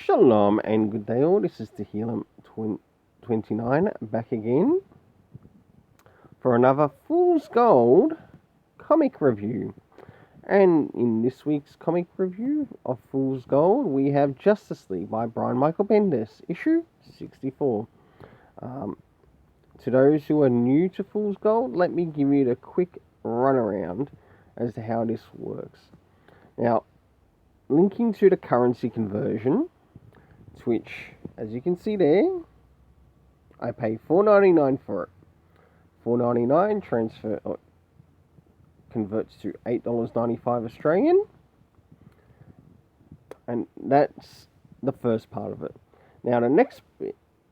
Shalom and good day all, this is Tehillim 29 back again for another Fool's Gold comic review. And in this week's comic review of Fool's Gold, we have Justice League by Brian Michael Bendis, issue 64. To those who are new to Fool's Gold, let me give you the quick runaround as to how this works. Now, linking to the currency conversion, which, as you can see there, I pay $4.99 for it. $4.99 converts to $8.95 Australian, and that's the first part of it. Now the next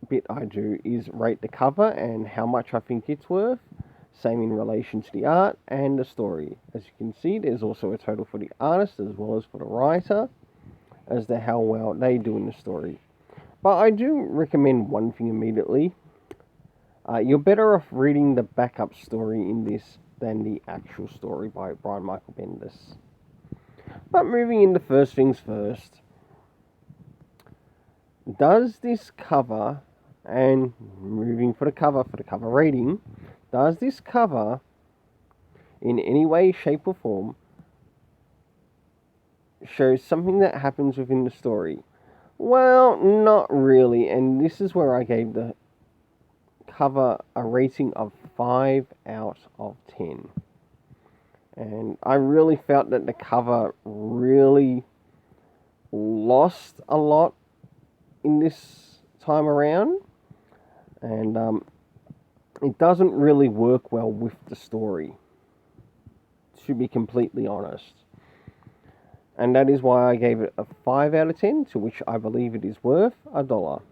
bit I do is rate the cover and how much I think it's worth, same in relation to the art and the story. As you can see, there's also a total for the artist as well as for the writer, as to how well they do in the story. But I do recommend one thing immediately. You're better off reading the backup story in this than the actual story by Brian Michael Bendis. But moving into first things first, does this cover, and moving for the cover rating, does this cover in any way, shape or form show something that happens within the story? Well, not really, and this is where I gave the cover a rating of 5 out of 10. And I really felt that the cover really lost a lot in this time around, and it doesn't really work well with the story, to be completely honest. And that is why I gave it a 5 out of 10, to which I believe it is worth $1.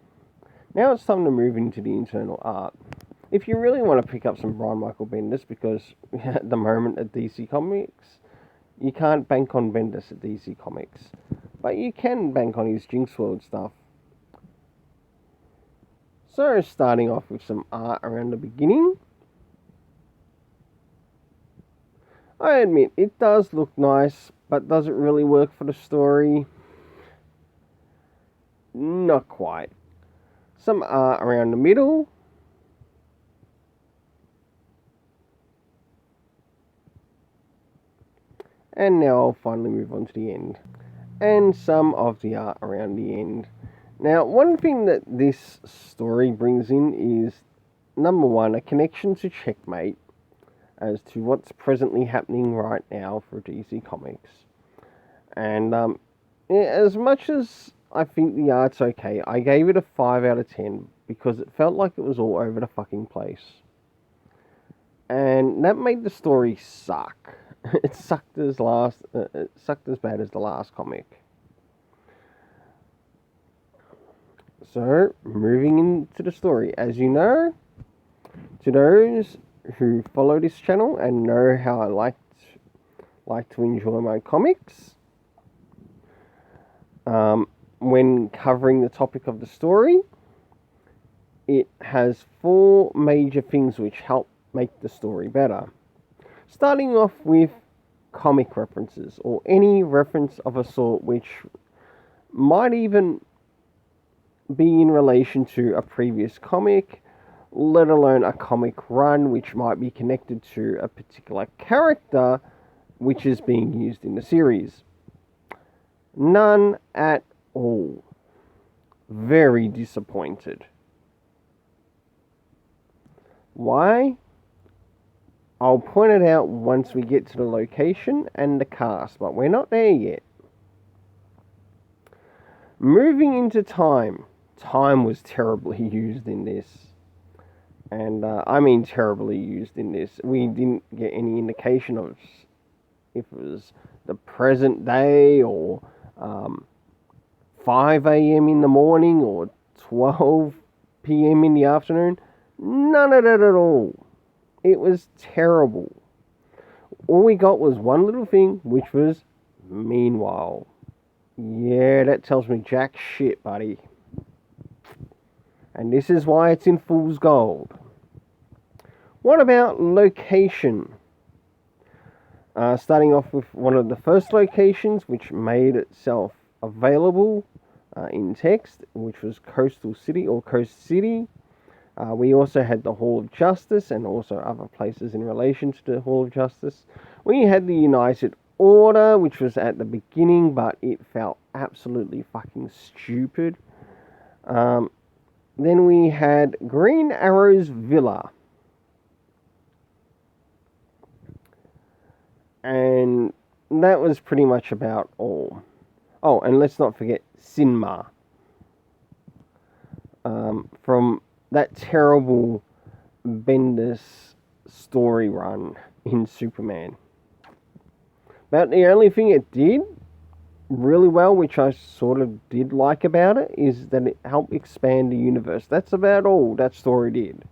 Now it's time to move into the internal art. If you really want to pick up some Brian Michael Bendis, because at the moment at DC Comics, you can't bank on Bendis at DC Comics, but you can bank on his Jinx World stuff. So starting off with some art around the beginning, I admit it does look nice, but does it really work for the story? Not quite. Some art around the middle. And now I'll finally move on to the end. And some of the art around the end. Now, one thing that this story brings in is, number one, a connection to Checkmate as to what's presently happening right now for DC Comics. And as much as I think the art's okay, I gave it a 5 out of 10 because it felt like it was all over the fucking place. And that made the story suck. It sucked as bad as the last comic. So, moving into the story. As you know, to those who follow this channel and know how I like to enjoy my comics, when covering the topic of the story, it has 4 major things which help make the story better. Starting off with comic references, or any reference of a sort which might even be in relation to a previous comic, let alone a comic run which might be connected to a particular character which is being used in the series. None at all. Very disappointed. Why? I'll point it out once we get to the location and the cast, but we're not there yet. Moving into time. Time was terribly used in this. And I mean terribly used in this. We didn't get any indication of if it was the present day or 5 a.m. in the morning or 12 p.m. in the afternoon. None of that at all. It was terrible. All we got was one little thing, which was meanwhile. Yeah, that tells me jack shit, buddy. And this is why it's in Fool's Gold. What about location? Starting off with one of the first locations which made itself available in text, which was Coastal City or Coast City. We also had the Hall of Justice and also other places in relation to the Hall of Justice. We had the United Order, which was at the beginning, but it felt absolutely fucking stupid. Then we had Green Arrow's Villa. And that was pretty much about all. Oh, and let's not forget Sinma. From that terrible Bendis story run in Superman. But the only thing it did really well, which I sort of did like about it, is that it helped expand the universe. That's about all that story did.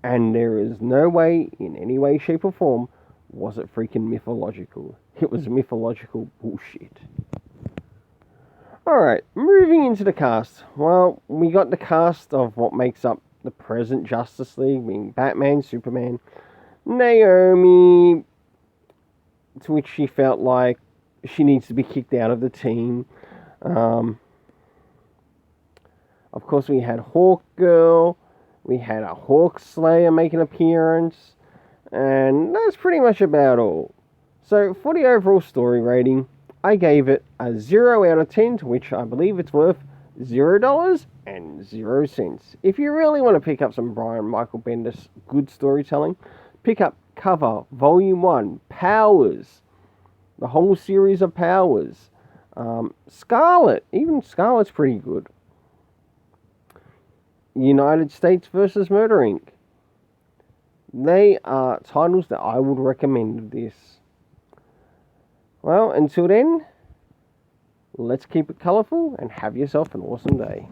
And there is no way, in any way, shape, or form, was it freaking mythological. It was mythological bullshit. Alright, moving into the cast. Well, we got the cast of what makes up the present Justice League, being Batman, Superman, Naomi, to which she felt like she needs to be kicked out of the team. Of course, we had Hawkgirl, we had a Hawk Slayer make an appearance, and that's pretty much about all. So, for the overall story rating, I gave it a 0 out of 10, to which I believe it's worth $0.00. If you really want to pick up some Brian Michael Bendis good storytelling, pick up Cover Volume 1, Powers, the whole series of Powers, Scarlet, even Scarlet's pretty good, United States versus Murder Inc. They are titles that I would recommend this. Well, until then, let's keep it colourful and have yourself an awesome day.